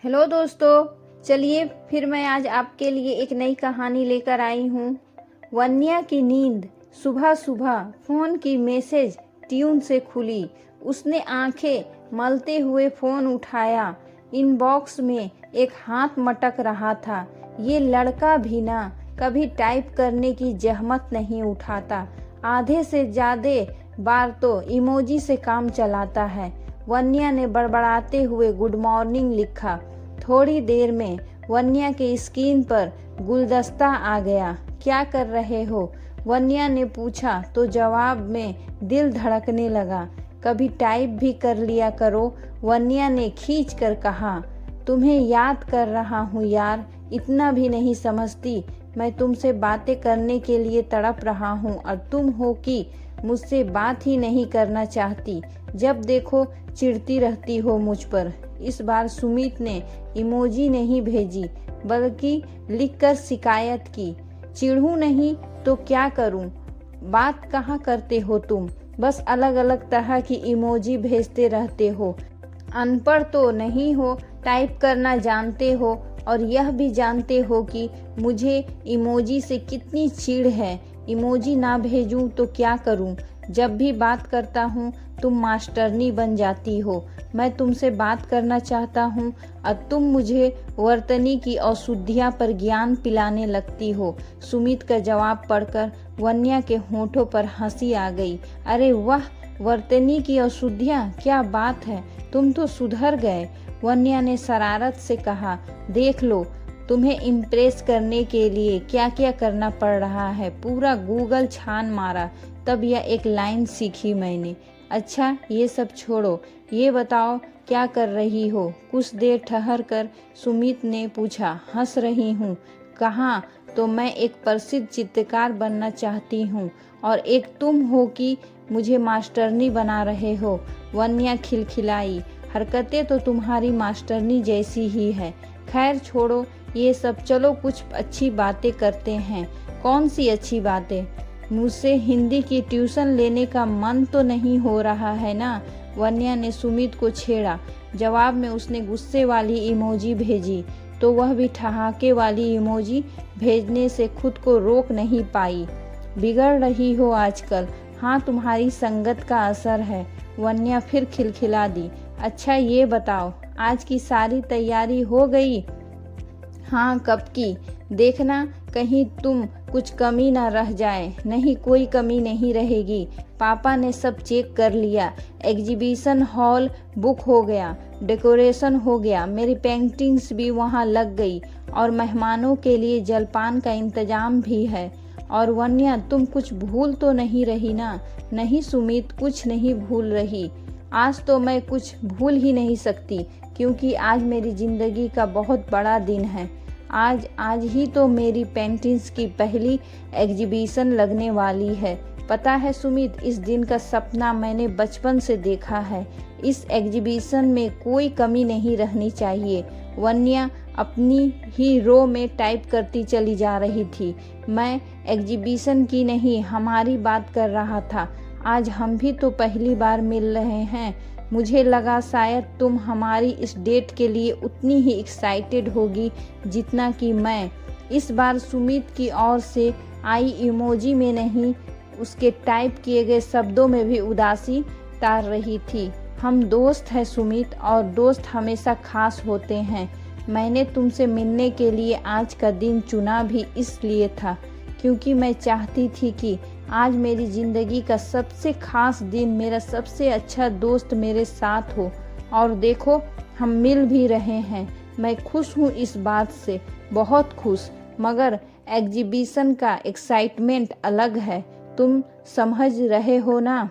Hello दोस्तों, चलिए फिर मैं आज आपके लिए एक नई कहानी लेकर आई हूँ। वन्या की नींद सुबह सुबह फ़ोन की मैसेज ट्यून से खुली। उसने आंखें मलते हुए फ़ोन उठाया। इनबॉक्स में एक हाथ मटक रहा था। ये लड़का भी ना कभी टाइप करने की जहमत नहीं उठाता। आधे से ज़्यादा बार तो इमोजी से काम चलाता है। वन्या ने बड़बड़ाते हुए गुड मॉर्निंग लिखा। थोड़ी देर में वन्या के स्क्रीन पर गुलदस्ता आ गया। क्या कर रहे हो? वन्या ने पूछा तो जवाब में दिल धड़कने लगा। कभी टाइप भी कर लिया करो, वन्या ने खींच कर कहा। तुम्हें याद कर रहा हूँ यार, इतना भी नहीं समझती। मैं तुमसे बातें करने के लिए तड़प रहा हूँ और तुम हो कि मुझसे बात ही नहीं करना चाहती। जब देखो चिढ़ती रहती हो मुझ पर। इस बार सुमित ने इमोजी नहीं भेजी बल्कि लिखकर शिकायत की। चिढ़ूं नहीं तो क्या करूं? बात कहाँ करते हो तुम? बस अलग अलग तरह की इमोजी भेजते रहते हो। अनपढ़ तो नहीं हो, टाइप करना जानते हो और यह भी जानते हो कि मुझे इमोजी से कितनी चिढ़ है। इमोजी ना भेजूं तो क्या करूं? जब भी बात करता हूं तुम मास्टरनी बन जाती हो। मैं तुमसे बात करना चाहता हूं और तुम मुझे वर्तनी की अशुद्धियां पर ज्ञान पिलाने लगती हो। सुमित का जवाब पढ़कर वन्या के होठों पर हंसी आ गई। अरे वाह, वर्तनी की अशुद्धियां, क्या बात है, तुम तो सुधर गए। वन्या ने शरारत से कहा। देख लो, तुम्हें इम्प्रेस करने के लिए क्या क्या करना पड़ रहा है। पूरा गूगल छान मारा, तब यह एक लाइन सीखी मैंने। अच्छा ये सब छोड़ो, ये बताओ क्या कर रही हो? कुछ देर ठहर कर सुमित ने पूछा। हंस रही हूँ। कहाँ? तो मैं एक प्रसिद्ध चित्रकार बनना चाहती हूँ और एक तुम हो कि मुझे मास्टरनी बना रहे हो। वन्या खिलखिलाई। हरकतें तो तुम्हारी मास्टरनी जैसी ही है। खैर छोड़ो ये सब, चलो कुछ अच्छी बातें करते हैं। कौन सी अच्छी बातें? मुझसे हिंदी की ट्यूशन लेने का मन तो नहीं हो रहा है ना? वन्या ने सुमित को छेड़ा। जवाब में उसने गुस्से वाली इमोजी भेजी तो वह भी ठहाके वाली इमोजी भेजने से खुद को रोक नहीं पाई। बिगड़ रही हो आजकल। हाँ, तुम्हारी संगत का असर है। वन्या फिर खिलखिला दी। अच्छा ये बताओ, आज की सारी तैयारी हो गई? हाँ, कब की। देखना कहीं तुम कुछ कमी ना रह जाए। नहीं, कोई कमी नहीं रहेगी। पापा ने सब चेक कर लिया। एग्जीबिशन हॉल बुक हो गया, डेकोरेशन हो गया, मेरी पेंटिंग्स भी वहाँ लग गई और मेहमानों के लिए जलपान का इंतजाम भी है। और वन्या, तुम कुछ भूल तो नहीं रही ना? नहीं सुमित, कुछ नहीं भूल रही। आज तो मैं कुछ भूल ही नहीं सकती क्योंकि आज मेरी ज़िंदगी का बहुत बड़ा दिन है। आज ही तो मेरी पेंटिंग्स की पहली एग्जीबिशन लगने वाली है। पता है सुमित, इस दिन का सपना मैंने बचपन से देखा है। इस एग्जीबिशन में कोई कमी नहीं रहनी चाहिए। वन्या अपनी ही रो में टाइप करती चली जा रही थी। मैं एग्जीबिशन की नहीं, हमारी बात कर रहा था। आज हम भी तो पहली बार मिल रहे हैं। मुझे लगा शायद तुम हमारी इस डेट के लिए उतनी ही एक्साइटेड होगी जितना कि मैं। इस बार सुमित की ओर से आई इमोजी में नहीं, उसके टाइप किए गए शब्दों में भी उदासी तार रही थी। हम दोस्त हैं सुमित, और दोस्त हमेशा खास होते हैं। मैंने तुमसे मिलने के लिए आज का दिन चुना भी इसलिए था क्योंकि मैं चाहती थी कि आज मेरी ज़िंदगी का सबसे खास दिन मेरा सबसे अच्छा दोस्त मेरे साथ हो। और देखो, हम मिल भी रहे हैं। मैं खुश हूँ इस बात से, बहुत खुश। मगर एग्जीबिशन का एक्साइटमेंट अलग है। तुम समझ रहे हो ना?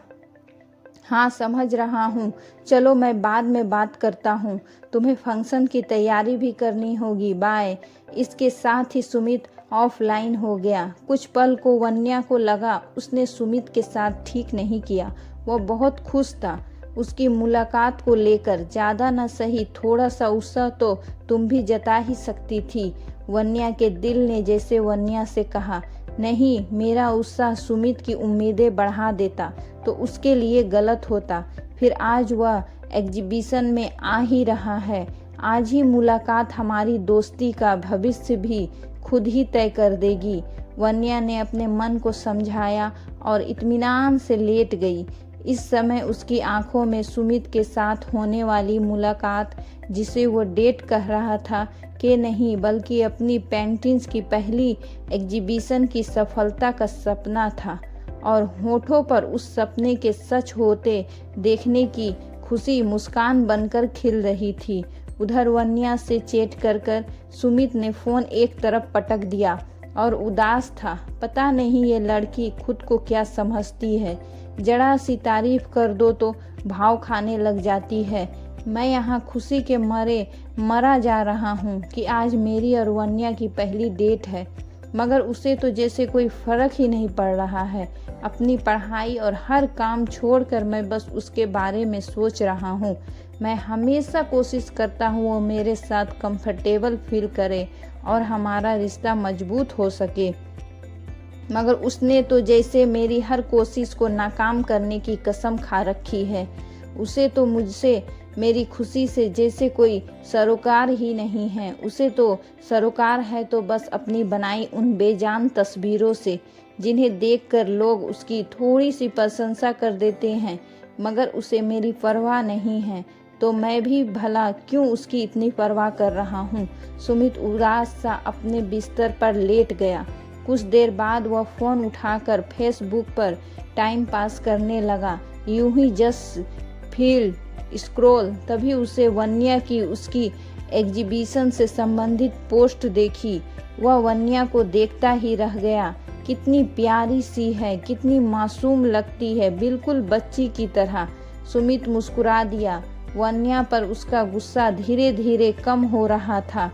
हाँ, समझ रहा हूँ। चलो मैं बाद में बात करता हूँ, तुम्हें फंक्शन की तैयारी भी करनी होगी। बाय। इसके साथ ही सुमित ऑफलाइन हो गया। कुछ पल को वन्या को लगा उसने सुमित के साथ ठीक नहीं किया। वह बहुत खुश था उसकी मुलाकात को लेकर। ज़्यादा न सही, थोड़ा सा उत्साह तो तुम भी जता ही सकती थी। वन्या के दिल ने जैसे वन्या से कहा, नहीं, मेरा उत्साह सुमित की उम्मीदें बढ़ा देता तो उसके लिए गलत होता। फिर आज वह एग्जीबिशन में आ ही रहा है। आज ही मुलाकात हमारी दोस्ती का भविष्य भी खुद ही तय कर देगी। वन्या ने अपने मन को समझाया और इत्मीनान से लेट गई। इस समय उसकी आंखों में सुमित के साथ होने वाली मुलाकात, जिसे वो डेट कह रहा था कि नहीं, बल्कि अपनी पेंटिंग्स की पहली एग्जीबिशन की सफलता का सपना था और होठों पर उस सपने के सच होते देखने की खुशी मुस्कान बनकर खिल रही थी। उधर वन्या से चैट कर सुमित ने फ़ोन एक तरफ पटक दिया और उदास था। पता नहीं ये लड़की खुद को क्या समझती है, जरा सी तारीफ कर दो तो भाव खाने लग जाती है। मैं यहाँ खुशी के मारे मरा जा रहा हूँ कि आज मेरी और वन्या की पहली डेट है, मगर उसे तो जैसे कोई फ़र्क ही नहीं पड़ रहा है। अपनी पढ़ाई और हर काम छोड़कर मैं बस उसके बारे में सोच रहा हूँ। मैं हमेशा कोशिश करता हूँ वो मेरे साथ कंफर्टेबल फील करे और हमारा रिश्ता मजबूत हो सके, मगर उसने तो जैसे मेरी हर कोशिश को नाकाम करने की कसम खा रखी है। उसे तो मुझसे मेरी खुशी से जैसे कोई सरोकार ही नहीं है। उसे तो सरोकार है तो बस अपनी बनाई उन बेजान तस्वीरों से, जिन्हें देखकर लोग उसकी थोड़ी सी प्रशंसा कर देते हैं, मगर उसे मेरी परवाह नहीं है। तो मैं भी भला क्यों उसकी इतनी परवाह कर रहा हूँ। सुमित उदास सा अपने बिस्तर पर लेट गया। कुछ देर बाद वह फ़ोन उठाकर फेसबुक पर टाइम पास करने लगा। यूं ही जस्ट फील स्क्रॉल, तभी उसे वन्या की उसकी एग्जीबिशन से संबंधित पोस्ट देखी। वह वन्या को देखता ही रह गया। कितनी प्यारी सी है, कितनी मासूम लगती है, बिल्कुल बच्ची की तरह। सुमित मुस्कुरा दिया। वन्या पर उसका गुस्सा धीरे धीरे कम हो रहा था।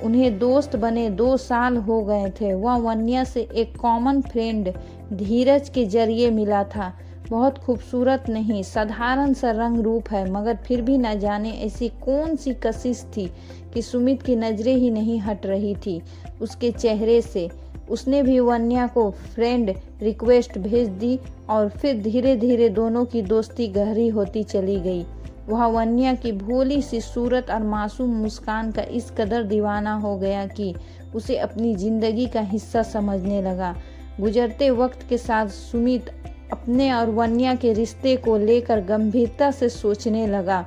उन्हें दोस्त बने 2 साल हो गए थे। वह वन्या से एक कॉमन फ्रेंड धीरज के जरिए मिला था। बहुत खूबसूरत नहीं, साधारण सा रंग रूप है, मगर फिर भी न जाने ऐसी कौन सी कशिश थी कि सुमित की नज़रें ही नहीं हट रही थी उसके चेहरे से। उसने भी वन्या को फ्रेंड रिक्वेस्ट भेज दी और फिर धीरे धीरे दोनों की दोस्ती गहरी होती चली गई। वह वन्या की भोली सी सूरत और मासूम मुस्कान का इस कदर दीवाना हो गया कि उसे अपनी ज़िंदगी का हिस्सा समझने लगा। गुजरते वक्त के साथ सुमित अपने और वन्या के रिश्ते को लेकर गंभीरता से सोचने लगा।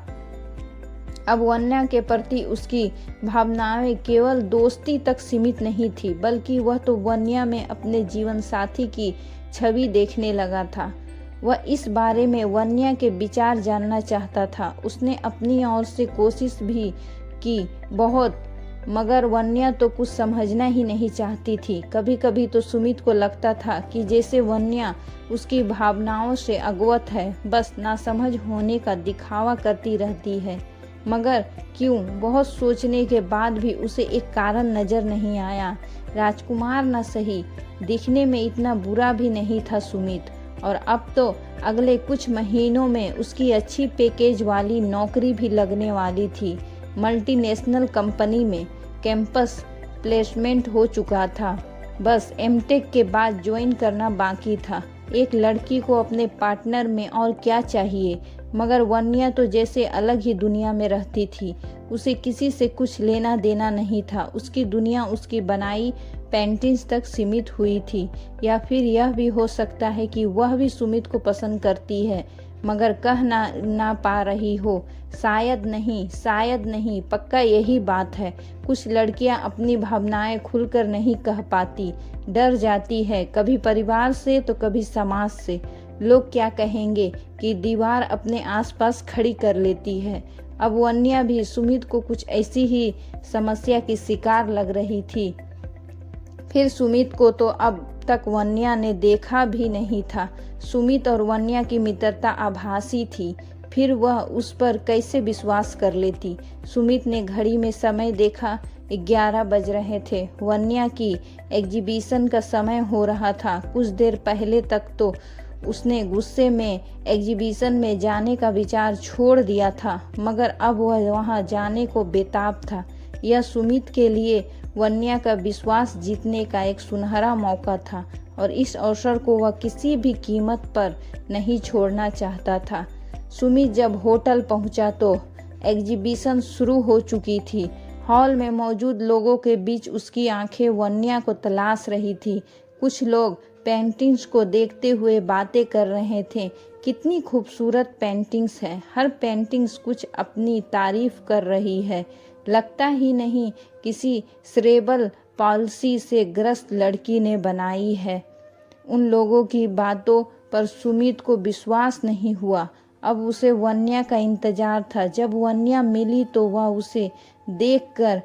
अब वन्या के प्रति उसकी भावनाएं केवल दोस्ती तक सीमित नहीं थी, बल्कि वह तो वन्या में अपने जीवन साथी की छवि देखने लगा था। वह इस बारे में वन्या के विचार जानना चाहता था। उसने अपनी ओर से कोशिश भी की बहुत, मगर वन्या तो कुछ समझना ही नहीं चाहती थी। कभी कभी तो सुमित को लगता था कि जैसे वन्या उसकी भावनाओं से अवगत है, बस नासमझ होने का दिखावा करती रहती है। मगर क्यों? बहुत सोचने के बाद भी उसे एक कारण नजर नहीं आया। राजकुमार न सही, दिखने में इतना बुरा भी नहीं था सुमित। और अब तो अगले कुछ महीनों में उसकी अच्छी पैकेज वाली नौकरी भी लगने वाली थी। मल्टीनेशनल कंपनी में कैंपस प्लेसमेंट हो चुका था। बस एमटेक के बाद ज्वाइन करना बाकी था। एक लड़की को अपने पार्टनर में और क्या चाहिए, मगर वन्या तो जैसे अलग ही दुनिया में रहती थी। उसे किसी से कुछ लेना देना नहीं था। उसकी दुनिया उसकी बनाई पेंटिंग्स तक सीमित हुई थी। या फिर यह भी हो सकता है कि वह भी सुमित को पसंद करती है, मगर कह ना पा रही हो। शायद नहीं, पक्का यही बात है। कुछ लड़कियां अपनी भावनाएं खुलकर नहीं कह पाती, डर जाती है, कभी परिवार से तो कभी समाज से। लोग क्या कहेंगे कि दीवार अपने आसपास खड़ी कर लेती है। अब वन्या भी सुमित को कुछ ऐसी ही समस्या की शिकार लग रही थी। फिर सुमित को तो अब तक वन्या ने देखा भी नहीं था। सुमित और वन्या की मित्रता आभासी थी, फिर वह उस पर कैसे विश्वास कर लेती। सुमित ने घड़ी में समय देखा, 11 बज रहे थे। वन्या की एग्जीबिशन का समय हो रहा था। कुछ देर पहले तक तो उसने गुस्से में एग्जीबिशन में जाने का विचार छोड़ दिया था, मगर अब वह वहां जाने को बेताब था। यह सुमित के लिए वन्या का विश्वास जीतने का एक सुनहरा मौका था और इस अवसर को वह किसी भी कीमत पर नहीं छोड़ना चाहता था। सुमित जब होटल पहुंचा तो एग्जीबिशन शुरू हो चुकी थी। हॉल में मौजूद लोगों के बीच उसकी आंखें वन्या को तलाश रही थी। कुछ लोग पेंटिंग्स को देखते हुए बातें कर रहे थे। कितनी खूबसूरत पेंटिंग्स हैं, हर पेंटिंग्स कुछ अपनी तारीफ कर रही है। लगता ही नहीं किसी सेरेब्रल पॉल्सी से ग्रस्त लड़की ने बनाई है। उन लोगों की बातों पर सुमित को विश्वास नहीं हुआ। अब उसे वन्या का इंतजार था। जब वन्या मिली तो वह उसे देखकर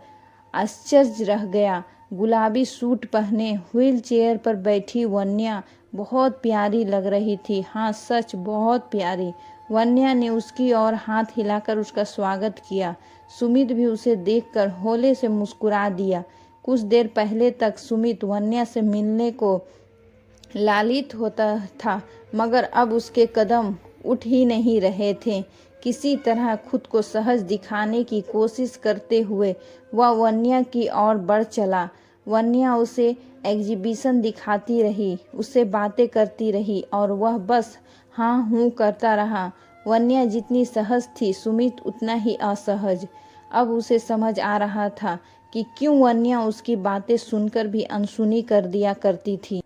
आश्चर्य रह गया। गुलाबी सूट पहने व्हील चेयर पर बैठी वन्या बहुत प्यारी लग रही थी। हाँ, सच बहुत प्यारी। वन्या ने उसकी ओर हाथ हिलाकर उसका स्वागत किया। सुमित भी उसे देखकर होले से मुस्कुरा दिया। कुछ देर पहले तक सुमित वन्या से मिलने को लालित होता था, मगर अब उसके कदम उठ ही नहीं रहे थे। किसी तरह खुद को सहज दिखाने की कोशिश करते हुए वह वन्या की ओर बढ़ चला। वन्या उसे एग्जीबिशन दिखाती रही, उससे बातें करती रही और वह बस हाँ हूँ करता रहा। वन्या जितनी सहज थी, सुमित उतना ही असहज। अब उसे समझ आ रहा था कि क्यों वन्या उसकी बातें सुनकर भी अनसुनी कर दिया करती थी।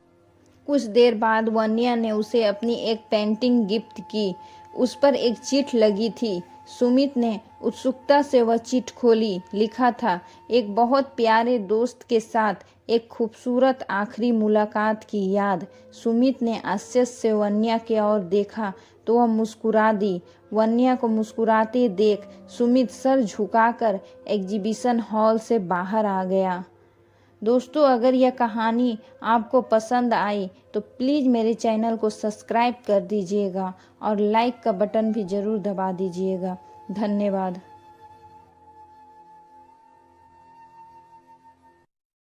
कुछ देर बाद वन्या ने उसे अपनी एक पेंटिंग गिफ्ट की। उस पर एक चिट लगी थी। सुमित ने उत्सुकता से वह चिट खोली। लिखा था, एक बहुत प्यारे दोस्त के साथ एक खूबसूरत आखिरी मुलाकात की याद। सुमित ने आश्चर्य से वन्या की ओर देखा तो वह मुस्कुरा दी। वन्या को मुस्कुराते देख सुमित सर झुकाकर एग्जीबिशन हॉल से बाहर आ गया। दोस्तों, अगर यह कहानी आपको पसंद आई तो प्लीज़ मेरे चैनल को सब्सक्राइब कर दीजिएगा और लाइक का बटन भी ज़रूर दबा दीजिएगा। धन्यवाद।